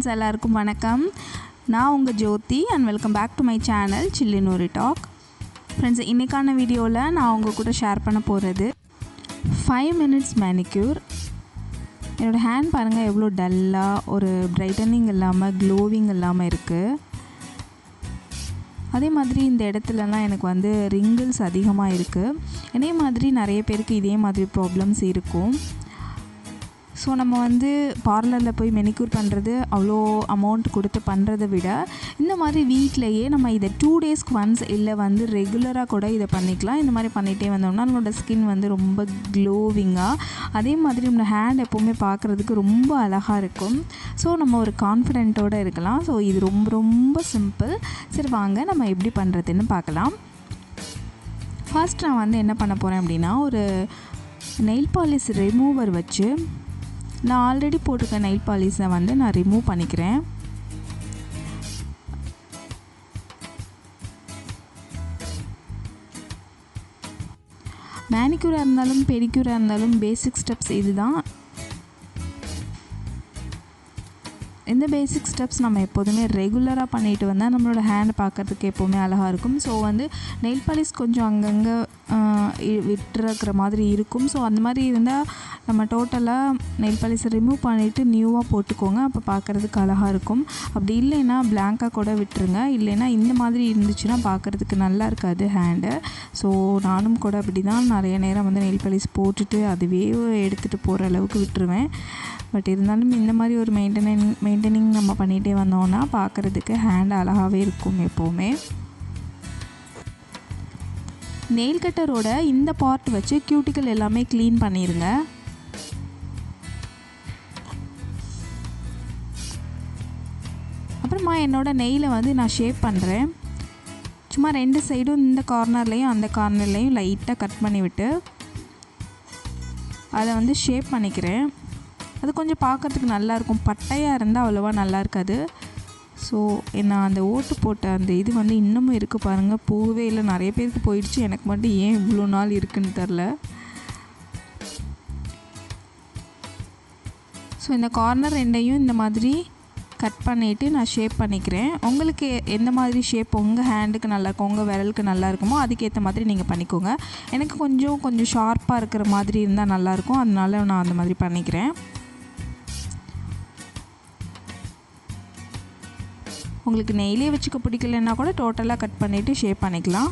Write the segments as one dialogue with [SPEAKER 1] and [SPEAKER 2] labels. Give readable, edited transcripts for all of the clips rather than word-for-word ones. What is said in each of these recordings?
[SPEAKER 1] Friends எல்லாருக்கும் வணக்கம். நான் உங்கள் Jyothi and welcome back to my channel Chillinuri talk. Friends, இன்றைக்கான வீடியோவில் நான் உங்கள் கூட ஷேர் பண்ண போகிறது 5 minutes மேனிக்யூர். என்னோடய ஹேண்ட் பாருங்கள் எவ்வளோ டல்லாக, ஒரு பிரைட்டனிங் இல்லாமல் க்ளோவிங் இல்லாமல் இருக்குது. அதே மாதிரி இந்த இடத்துலலாம் எனக்கு ரிங்கிள்ஸ் அதிகமாக இருக்குது. இதே மாதிரி நிறைய பேருக்கு இதே மாதிரி ப்ராப்ளம்ஸ் இருக்கும். ஸோ நம்ம பார்லரில் போய் மெனிக்யூர் பண்ணுறது அவ்வளோ அமௌண்ட் கொடுத்து பண்ணுறதை விட இந்த மாதிரி வீட்டிலையே நம்ம இதை 2 daysக்கு ஒன்ஸ் இல்லை ரெகுலராக கூட இதை பண்ணிக்கலாம். இந்த மாதிரி பண்ணிகிட்டே வந்தோம்னா நம்மளோட ஸ்கின் ரொம்ப க்ளோவிங்காக, அதே மாதிரி நம்ம ஹேண்ட் எப்போவுமே பார்க்குறதுக்கு ரொம்ப அழகாக இருக்கும். ஸோ நம்ம ஒரு கான்ஃபிடென்ட்டோடு இருக்கலாம். ஸோ இது ரொம்ப ரொம்ப சிம்பிள். சரி வாங்க நம்ம எப்படி பண்ணுறதுன்னு பார்க்கலாம். ஃபர்ஸ்ட் நான் என்ன பண்ண போகிறேன் அப்படின்னா, ஒரு நெயில் பாலிஷ் ரிமூவர் வச்சு நான் ஆல்ரெடி போட்டிருக்க நெயில் பாலிஷை நான் ரிமூவ் பண்ணிக்கிறேன். மேனிக்யூராக இருந்தாலும் பெடிக்யூராக இருந்தாலும் பேசிக் ஸ்டெப்ஸ் இது தான். இந்த பேசிக் ஸ்டெப்ஸ் நம்ம எப்போதுமே ரெகுலராக பண்ணிட்டு வந்தால் நம்மளோட ஹேண்ட் பார்க்குறதுக்கு எப்போவுமே அழகாக இருக்கும். ஸோ நெயில் பாலிஷ் கொஞ்சம் அங்கங்கே விட்டுருக்கிற மாதிரி இருக்கும். ஸோ அந்த மாதிரி இருந்தால் நம்ம டோட்டலாக நெயில் பாலிஷை ரிமூவ் பண்ணிவிட்டு நியூவாக போட்டுக்கோங்க. அப்போ பார்க்குறதுக்கு அழகாக இருக்கும். அப்படி இல்லைன்னா பிளாங்காக கூட விட்டுருங்க. இல்லைன்னா இந்த மாதிரி இருந்துச்சுன்னா பார்க்குறதுக்கு நல்லா இருக்காது ஹேண்டு. ஸோ நானும் கூட அப்படி தான் நிறைய நேரம் நெயில் பாலிஷ் போட்டுட்டு அதுவே எடுத்துகிட்டு போகிற அளவுக்கு விட்டுருவேன். பட் இருந்தாலும் இந்த மாதிரி ஒரு மெயின்டெனிங் நம்ம பண்ணிகிட்டே வந்தோம்னா பார்க்குறதுக்கு ஹேண்ட் அழகாகவே இருக்கும் எப்போவுமே. நெயில் கட்டரோட இந்த பார்ட் வச்சு கியூட்டிக்கல் எல்லாமே க்ளீன் பண்ணிடுங்க. அப்புறமா என்னோடய நெயிலை நான் ஷேப் பண்ணுறேன். சும்மா 2 சைடும் இந்த கார்னர்லேயும் அந்த கார்னர்லேயும் லைட்டாக கட் பண்ணிவிட்டு அதை ஷேப் பண்ணிக்கிறேன். அது கொஞ்சம் பார்க்குறதுக்கு நல்லாயிருக்கும். பட்டையாக இருந்தால் அவ்வளோவா நல்லா இருக்காது. ஸோ நான் அந்த ஓட்டு போட்ட அந்த இது இன்னமும் இருக்குது பாருங்கள், போகவே இல்லை. நிறைய பேருக்கு போயிடுச்சு, எனக்கு மட்டும் ஏன் இவ்வளோ நாள் இருக்குதுன்னு தெரில. ஸோ இந்த கார்னர் 2ஐயும் இந்த மாதிரி கட் பண்ணிவிட்டு நான் ஷேப் பண்ணிக்கிறேன். உங்களுக்கு எந்த மாதிரி ஷேப் உங்கள் ஹேண்டுக்கு நல்லாயிருக்கும், உங்கள் விரலுக்கு நல்லா இருக்குமோ அதுக்கேற்ற மாதிரி நீங்கள் பண்ணிக்கோங்க. எனக்கு கொஞ்சம் ஷார்ப்பாக இருக்கிற மாதிரி இருந்தால் நல்லாயிருக்கும், அதனால நான் அந்த மாதிரி பண்ணிக்கிறேன். உங்களுக்கு நெயிலே வச்சுக்க பிடிக்கலன்னா கூட டோட்டலாக கட் பண்ணிவிட்டு ஷேப் பண்ணிக்கலாம்.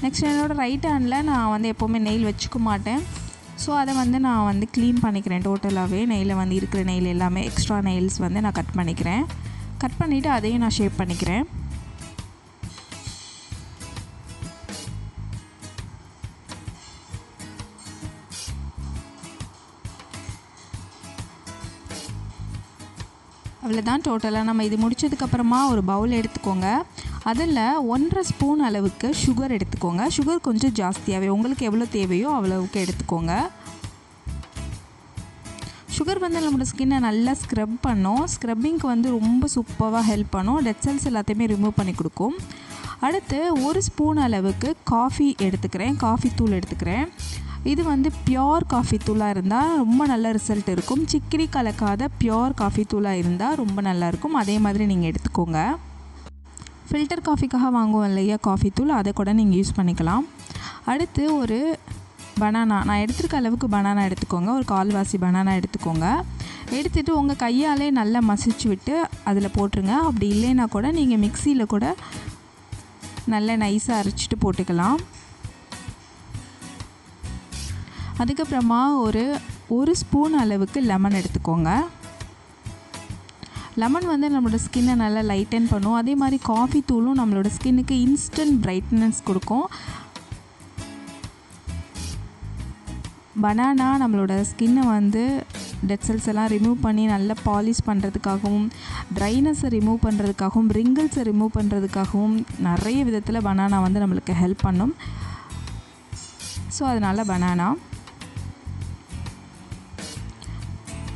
[SPEAKER 1] நெக்ஸ்ட் என்னோடய ரைட் ஹேண்டில் நான் எப்போவுமே நெயில் வச்சுக்க மாட்டேன். ஸோ அதை நான் க்ளீன் பண்ணிக்கிறேன். டோட்டலாகவே நெயிலில் இருக்கிற நெயில் எல்லாமே எக்ஸ்ட்ரா நெயில்ஸ் நான் கட் பண்ணிக்கிறேன். கட் பண்ணிவிட்டு அதையும் நான் ஷேப் பண்ணிக்கிறேன். அவ்வளோதான். டோட்டலாக நம்ம இது முடித்ததுக்கப்புறமா ஒரு பவுல் எடுத்துக்கோங்க. அதில் 1.5 ஸ்பூன் அளவுக்கு சுகர் எடுத்துக்கோங்க. சுகர் கொஞ்சம் ஜாஸ்தியாகவே உங்களுக்கு எவ்வளோ தேவையோ அவ்வளவுக்கு எடுத்துக்கோங்க. சுகர் நம்மளோட ஸ்கின்னை நல்லா ஸ்க்ரப் பண்ணும். ஸ்க்ரப்பிங்க்கு ரொம்ப சூப்பராக ஹெல்ப் பண்ணும். டெட் செல்ஸ் எல்லாத்தையுமே ரிமூவ் பண்ணி கொடுக்கும். அடுத்து 1 ஸ்பூன் அளவுக்கு காஃபி எடுத்துக்கிறேன். காஃபி தூள் எடுத்துக்கிறேன். இது பியோர் காஃபி தூளாக இருந்தால் ரொம்ப நல்ல ரிசல்ட் இருக்கும். சிக்கிரி கலக்காத பியோர் காஃபி தூளாக இருந்தால் ரொம்ப நல்லாயிருக்கும். அதே மாதிரி நீங்கள் எடுத்துக்கோங்க. ஃபில்டர் காஃபிக்காக வாங்குவோம் இல்லையா காஃபி தூள், அதை கூட நீங்கள் யூஸ் பண்ணிக்கலாம். அடுத்து ஒரு பனானா, நான் எடுத்துருக்க அளவுக்கு பனானா எடுத்துக்கோங்க. ஒரு 1/4 பனானா எடுத்துக்கோங்க. எடுத்துகிட்டு உங்கள் கையாலே நல்லா மசிச்சு விட்டு அதில் போட்டுருங்க. அப்படி இல்லைன்னா கூட நீங்கள் மிக்சியில் கூட நல்லா நைஸாக அரைச்சிட்டு போட்டுக்கலாம். அதுக்கப்புறமா ஒரு ஸ்பூன் அளவுக்கு லெமன் எடுத்துக்கோங்க. லெமன் நம்மளோட ஸ்கின்னை நல்லா லைட்டன் பண்ணும். அதே மாதிரி காஃபி தூளும் நம்மளோட ஸ்கின்னுக்கு இன்ஸ்டன்ட் பிரைட்னஸ் கொடுக்கும். பனானா நம்மளோட ஸ்கின்னை டெட் செல்ஸ் எல்லாம் ரிமூவ் பண்ணி நல்லா பாலிஷ் பண்ணுறதுக்காகவும், ட்ரைனஸை ரிமூவ் பண்ணுறதுக்காகவும், ரிங்கிள்ஸை ரிமூவ் பண்ணுறதுக்காகவும் நிறைய விதத்தில் பனானா நம்மளுக்கு ஹெல்ப் பண்ணும். ஸோ அதனால் பனானா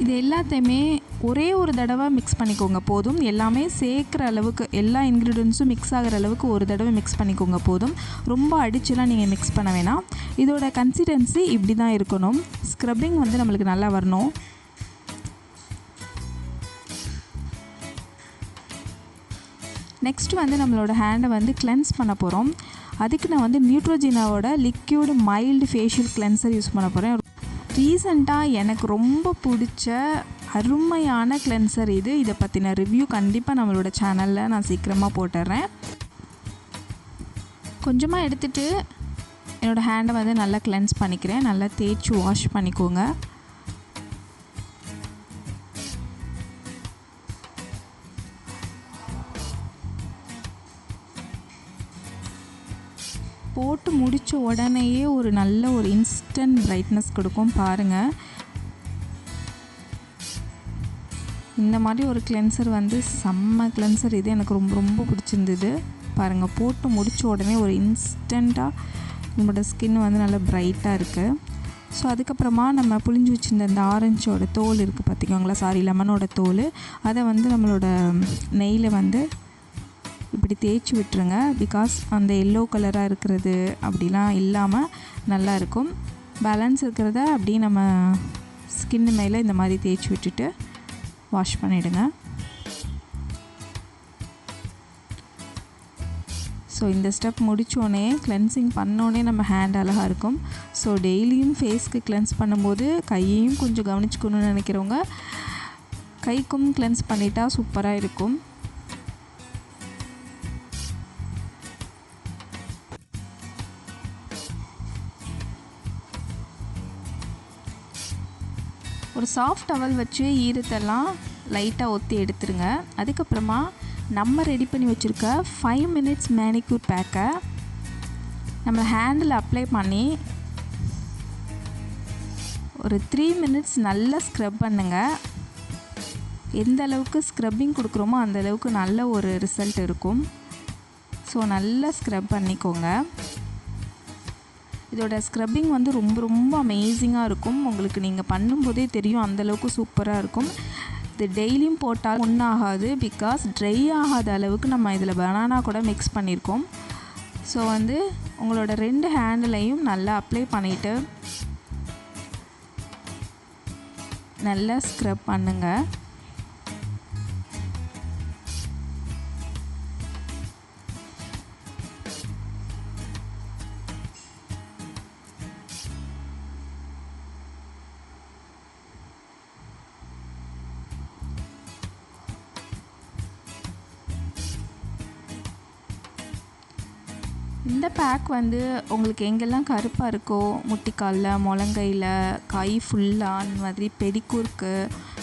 [SPEAKER 1] இது எல்லாத்தையுமே ஒரே ஒரு தடவை மிக்ஸ் பண்ணிக்கோங்க போதும். எல்லாமே சேர்க்குற அளவுக்கு, எல்லா இன்க்ரீடியன்ஸும் மிக்ஸ் ஆகிற அளவுக்கு ஒரு தடவை மிக்ஸ் பண்ணிக்கோங்க போதும். ரொம்ப அடிச்சுலாம் நீங்கள் மிக்ஸ் பண்ண வேணாம். இதோட கன்சிஸ்டன்சி இப்படி தான் இருக்கணும். ஸ்க்ரப்பிங் நம்மளுக்கு நல்லா வரணும். நெக்ஸ்ட் வந்து நம்மளோட ஹேண்டை வந்து கிளென்ஸ் பண்ண போகிறோம். அதுக்கு நான் வந்து நியூட்ரோஜினாவோட liquid mild facial cleanser use பண்ண போகிறேன். ரீசெண்டாக எனக்கு ரொம்ப பிடிச்ச அருமையான கிளென்சர் இது. இதை பற்றின ரிவ்யூ கண்டிப்பாக நம்மளோட சேனலில் நான் சீக்கிரமாக போட்டுடுறேன். கொஞ்சமாக எடுத்துகிட்டு என்னோடய ஹேண்டை வந்து நல்லா கிளென்ஸ் பண்ணிக்கிறேன். நல்லா தேய்ச்சி வாஷ் பண்ணிக்கோங்க. போட்டு முடித்த உடனேயே ஒரு நல்ல ஒரு இன்ஸ்டன்ட் பிரைட்னஸ் கொடுக்கும். பாருங்கள், இந்த மாதிரி ஒரு கிளென்சர் வந்து செம்ம கிளென்சர். இது எனக்கு ரொம்ப ரொம்ப பிடிச்சிருந்தது. பாருங்கள், போட்டு முடித்த உடனே ஒரு இன்ஸ்டண்ட்டாக நம்மளோட ஸ்கின் வந்து நல்லா பிரைட்டாக இருக்குது. ஸோ அதுக்கப்புறமா நம்ம புளிஞ்சு வச்சுருந்த இந்த ஆரஞ்சோட தோல் இருக்குது பார்த்திக்கோங்களா, லெமனோட தோல், அதை வந்து நம்மளோட நெய்யில் வந்து இப்படி தேய்ச்சி விட்டுருங்க. பிகாஸ் அந்த எல்லோ கலராக இருக்கிறது அப்படிலாம் இல்லாமல் நல்லா இருக்கும். பேலன்ஸ் இருக்கிறத அப்படியே நம்ம ஸ்கின்னு மேலே இந்த மாதிரி தேய்ச்சி விட்டுட்டு வாஷ் பண்ணிவிடுங்க. ஸோ இந்த ஸ்டெப் முடித்தோடனே கிளென்சிங் பண்ணோடனே நம்ம ஹேண்ட் அழகாக இருக்கும். ஸோ டெய்லியும் ஃபேஸ்க்கு கிளென்ஸ் பண்ணும்போது கையையும் கொஞ்சம் கவனிச்சுக்கணும்னு நினைக்கிறவங்க கைக்கும் கிளென்ஸ் பண்ணிட்டா சூப்பராக இருக்கும். ஒரு சாஃப்ட் டவல் வச்சு ஈரத்தெல்லாம் லைட்டாக ஒத்தி எடுத்துருங்க. அதுக்கப்புறமா நம்ம ரெடி பண்ணி வச்சுருக்க 5 minutes மேனிக்யூர் பேக்கை நம்ம ஹேண்டில் அப்ளை பண்ணி ஒரு 3 minutes நல்லா ஸ்க்ரப் பண்ணுங்கள். எந்த அளவுக்கு ஸ்க்ரப்பிங் கொடுக்குறோமோ அந்த அளவுக்கு நல்ல ஒரு ரிசல்ட் இருக்கும். ஸோ நல்லா ஸ்க்ரப் பண்ணிக்கோங்க. இதோட ஸ்க்ரப்பிங் வந்து ரொம்ப ரொம்ப அமேசிங்காக இருக்கும். உங்களுக்கு நீங்கள் பண்ணும்போதே தெரியும் அந்தளவுக்கு சூப்பராக இருக்கும். இது டெய்லியும் போட்டால் ஒன்றாகாது. பிகாஸ் ட்ரை ஆகாத அளவுக்கு நம்ம இதில் பனானா கூட மிக்ஸ் பண்ணியிருக்கோம். ஸோ வந்து உங்களோட 2 ஹேண்ட்லையும் நல்லா அப்ளை பண்ணிவிட்டு நல்லா ஸ்க்ரப் பண்ணுங்கள். இந்த பேக் வந்து உங்களுக்கு எங்கெல்லாம் கருப்பாக இருக்கோ, முட்டிக்காலில், முழங்கையில், கை ஃபுல்லாக, அந்த மாதிரி பெடிக்கூருக்கு,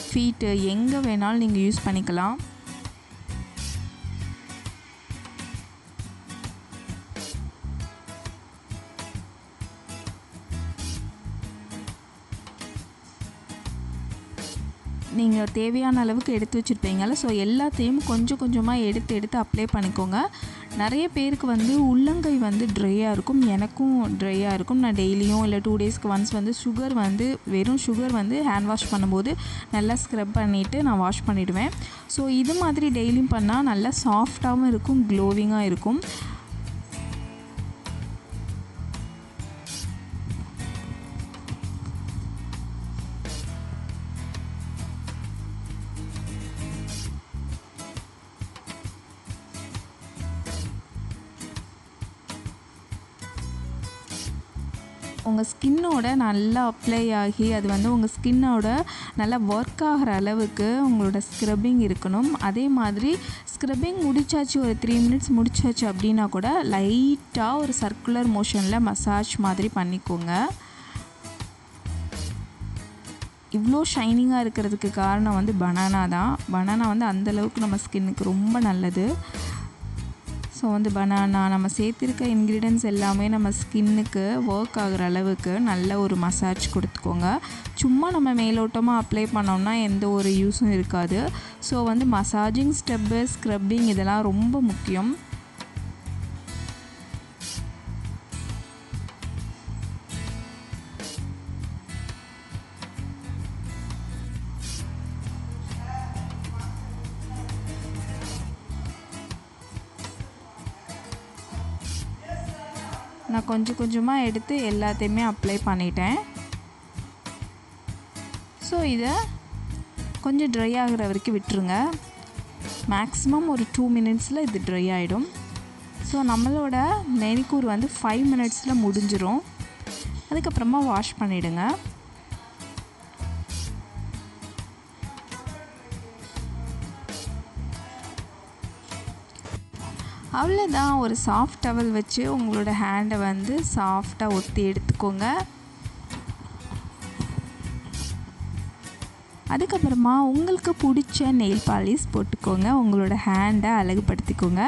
[SPEAKER 1] ஃபீட்டு எங்கே வேணாலும் நீங்கள் யூஸ் பண்ணிக்கலாம். நீங்கள் தேவையான அளவுக்கு எடுத்து வச்சுருப்பீங்கள்ல, ஸோ எல்லாத்தையும் கொஞ்சம் கொஞ்சமாக எடுத்து அப்ளை பண்ணிக்கோங்க. நிறைய பேருக்கு வந்து உள்ளங்கை வந்து ட்ரையாக இருக்கும். எனக்கும் ட்ரையாக இருக்கும். நான் டெய்லியும் இல்லை 2 daysக்கு ஒன்ஸ் வந்து வெறும் சுகர் வந்து ஹேண்ட் வாஷ் பண்ணும்போது நல்லா ஸ்க்ரப் பண்ணிவிட்டு நான் வாஷ் பண்ணிவிடுவேன். ஸோ இது மாதிரி டெய்லியும் பண்ணால் நல்லா சாஃப்டாகவும் இருக்கும், க்ளோவிங்காக இருக்கும். உங்கள் ஸ்கின்னோட நல்லா அப்ளை ஆகி அது வந்து உங்கள் ஸ்கின்னோட நல்லா ஒர்க் ஆகிற அளவுக்கு உங்களோட ஸ்க்ரப்பிங் இருக்கணும். அதே மாதிரி ஸ்க்ரப்பிங் முடிச்சாச்சு, ஒரு 3 minutes முடிச்சாச்சு அப்படின்னா கூட லைட்டாக ஒரு சர்க்குலர் மோஷனில் மசாஜ் மாதிரி பண்ணிக்கோங்க. இவ்வளோ ஷைனிங்காக இருக்கிறதுக்கு காரணம் வந்து பனானா தான். பனானா வந்து அந்தளவுக்கு நம்ம ஸ்கின்னுக்கு ரொம்ப நல்லது. ஸோ வந்து பனானா நம்ம சேர்த்துருக்க இன்க்ரீடியன்ட்ஸ் எல்லாமே நம்ம ஸ்கின்னுக்கு ஒர்க் ஆகிற அளவுக்கு நல்ல ஒரு மசாஜ் கொடுத்துக்கோங்க. சும்மா நம்ம மேலோட்டமாக அப்ளை பண்ணோம்னா எந்த ஒரு யூஸும் இருக்காது. ஸோ வந்து மசாஜிங் ஸ்டெப்பு, ஸ்க்ரப்பிங் இதெல்லாம் ரொம்ப முக்கியம். நான் கொஞ்சம் கொஞ்சமாக எடுத்து எல்லாத்தையுமே அப்ளை பண்ணிட்டேன். ஸோ இதை கொஞ்சம் ட்ரை ஆகிற வரைக்கும் விட்டுருங்க. மேக்ஸிமம் ஒரு 2 மினிட்ஸில் இது ட்ரை ஆகிடும். ஸோ நம்மளோட மேனிக்யூர் வந்து 5 மினிட்ஸில் முடிஞ்சிடும். அதுக்கப்புறமா வாஷ் பண்ணிவிடுங்க. அவ்வளோதான். ஒரு சாஃப்ட் டவல் வச்சு உங்களோட ஹேண்டை வந்து சாஃப்டாக ஒத்தி எடுத்துக்கோங்க. அதுக்கப்புறமா உங்களுக்கு பிடிச்ச நெயில் பாலிஷ் போட்டுக்கோங்க. உங்களோட ஹேண்டை அழகுபடுத்திக்கோங்க.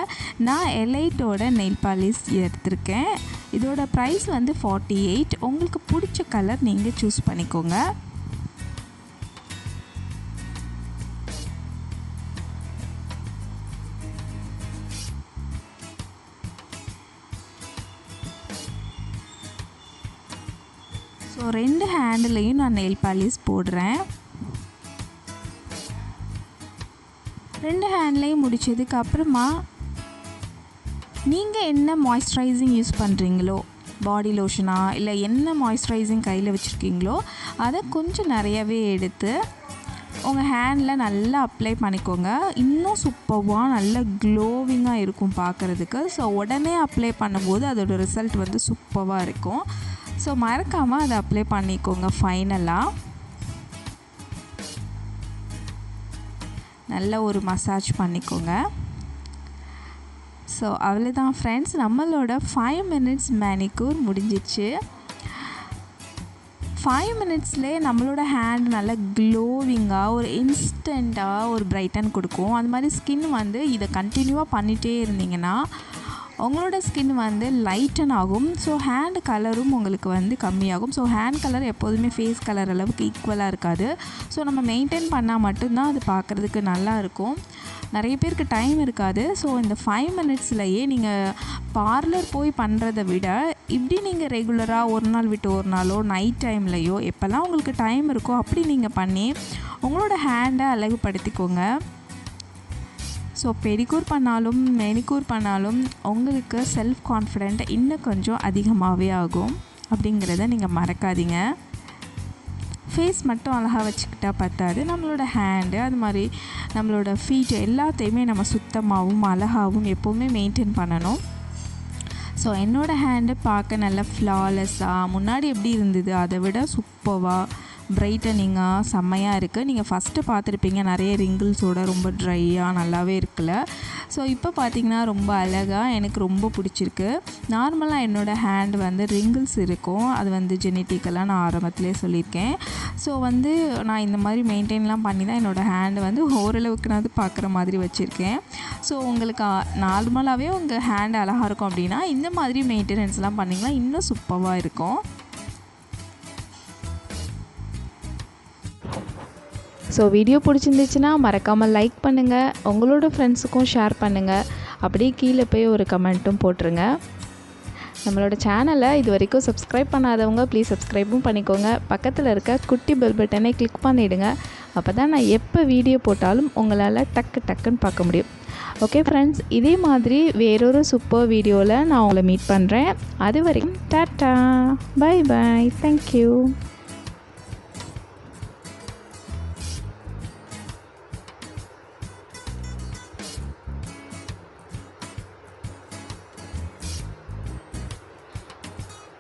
[SPEAKER 1] நான் எலைட்டோட நெயில் பாலிஷ் எடுத்திருக்கேன். இதோட ப்ரைஸ் வந்து 48. உங்களுக்கு பிடிச்ச கலர் நீங்கள் சூஸ் பண்ணிக்கோங்க. ஸோ 2 ஹேண்டுலேயும் நான் நெயில் பாலிஷ் போடுறேன். 2 ஹேண்ட்லேயும் முடிச்சதுக்கு அப்புறமா நீங்கள் என்ன மாய்ஸ்சரைசிங் யூஸ் பண்ணுறீங்களோ, பாடி லோஷனா இல்லை என்ன மாய்ஸ்சரைசிங் கையில் வச்சுருக்கீங்களோ அதை கொஞ்சம் நிறையவே எடுத்து உங்கள் ஹேண்டில் நல்லா அப்ளை பண்ணிக்கோங்க. இன்னும் சூப்பராக நல்லா க்ளோவிங்காக இருக்கும் பார்க்குறதுக்கு. ஸோ உடனே அப்ளை பண்ணும்போது அதோட ரிசல்ட் வந்து சூப்பராக இருக்கும். ஸோ மறக்காமல் அதை அப்ளை பண்ணிக்கோங்க. ஃபைனலாக நல்ல ஒரு மசாஜ் பண்ணிக்கோங்க. ஸோ அவ்வளோதான் ஃப்ரெண்ட்ஸ், நம்மளோட 5 மினிட்ஸ் மேனிக்யூர் முடிஞ்சிச்சு. 5 மினிட்ஸ்லேயே நம்மளோட ஹேண்ட் நல்லா க்ளோவிங்காக ஒரு இன்ஸ்டண்ட்டாக ஒரு பிரைட்டன் கொடுக்கும். அது மாதிரி ஸ்கின் வந்து இதை கண்டினியூவாக பண்ணிகிட்டே இருந்தீங்கன்னா உங்களோட ஸ்கின் வந்து லைட்டன் ஆகும். ஸோ ஹேண்ட் கலரும் உங்களுக்கு வந்து கம்மியாகும். ஸோ ஹேண்ட் கலர் எப்போதுமே ஃபேஸ் கலர் அளவுக்கு ஈக்குவலாக இருக்காது. ஸோ நம்ம மெயின்டைன் பண்ணால் மட்டும்தான் அது பார்க்குறதுக்கு நல்லா இருக்கும். நிறைய பேருக்கு டைம் இருக்காது. ஸோ இந்த 5 மினிட்ஸ்லையே நீங்கள் பார்லர் போய் பண்ணுறதை விட இப்படி நீங்கள் ரெகுலராக ஒரு நாள் விட்டு ஒரு நாளோ நைட் டைம்லையோ எப்போல்லாம் உங்களுக்கு டைம் இருக்கோ அப்படி நீங்கள் பண்ணி உங்களோட ஹேண்டை அழகுபடுத்திக்கோங்க. ஸோ பெடிக்யூர் பண்ணாலும் மேனிக்யூர் பண்ணாலும் உங்களுக்கு செல்ஃப் கான்ஃபிடென்ட் இன்னும் கொஞ்சம் அதிகமாகவே ஆகும். அப்படிங்கிறத நீங்கள் மறக்காதீங்க. ஃபேஸ் மட்டும் அழகாக வச்சுக்கிட்டா பத்தாது. நம்மளோட ஹேண்டு அது மாதிரி நம்மளோட ஃபீட் எல்லாத்தையுமே நம்ம சுத்தமாகவும் அழகாகவும் எப்போவுமே மெயின்டைன் பண்ணணும். ஸோ என்னோடய ஹேண்டு பார்க்க நல்லா ஃப்ளாலெஸ்ஸாக முன்னாடி எப்படி இருந்தது அதை விட சூப்பராக பிரைட்டனிங்காக செம்மையாக இருக்குது. நீங்கள் ஃபஸ்ட்டு பார்த்துருப்பீங்க நிறைய ரிங்கிள்ஸோட ரொம்ப ட்ரையாக நல்லாவே இருக்குல்ல. ஸோ இப்போ பார்த்திங்கன்னா ரொம்ப அழகாக எனக்கு ரொம்ப பிடிச்சிருக்கு. நார்மலாக என்னோடய ஹேண்ட் வந்து ரிங்கிள்ஸ் இருக்கும். அது வந்து ஜெனட்டிக்கலாக நான் ஆரம்பத்திலே சொல்லியிருக்கேன். ஸோ வந்து நான் இந்த மாதிரி மெயின்டைன்லாம் பண்ணி தான் என்னோடய ஹேண்டு வந்து ஓரளவுக்கு நான் பார்க்குற மாதிரி வச்சுருக்கேன். ஸோ உங்களுக்கு நார்மலாகவே உங்கள் ஹேண்ட் அழகாக இருக்கும் அப்படின்னா இந்த மாதிரி மெயின்டெனன்ஸ்லாம் பண்ணிங்கன்னா இன்னும் சூப்பராக இருக்கும்.
[SPEAKER 2] ஸோ வீடியோ பிடிச்சிருந்துச்சுன்னா மறக்காமல் லைக் பண்ணுங்கள், உங்களோட ஃப்ரெண்ட்ஸுக்கும் ஷேர் பண்ணுங்கள். அப்படியே கீழே போய் ஒரு கமெண்ட்டும் போட்டுருங்க. நம்மளோட சேனலை இது வரைக்கும் சப்ஸ்கிரைப் பண்ணாதவங்க ப்ளீஸ் சப்ஸ்கிரைபும் பண்ணிக்கோங்க. பக்கத்தில் இருக்க குட்டி பெல் பட்டனை கிளிக் பண்ணிவிடுங்க. அப்போ தான் நான் எப்போ வீடியோ போட்டாலும் உங்களால் டக்குன்னு பார்க்க முடியும். ஓகே ஃப்ரெண்ட்ஸ், இதே மாதிரி வேறொரு சூப்பர் வீடியோவில் நான் உங்களை மீட் பண்ணுறேன். அது வரைக்கும் டாட்டா, பை பாய், தேங்க்யூ.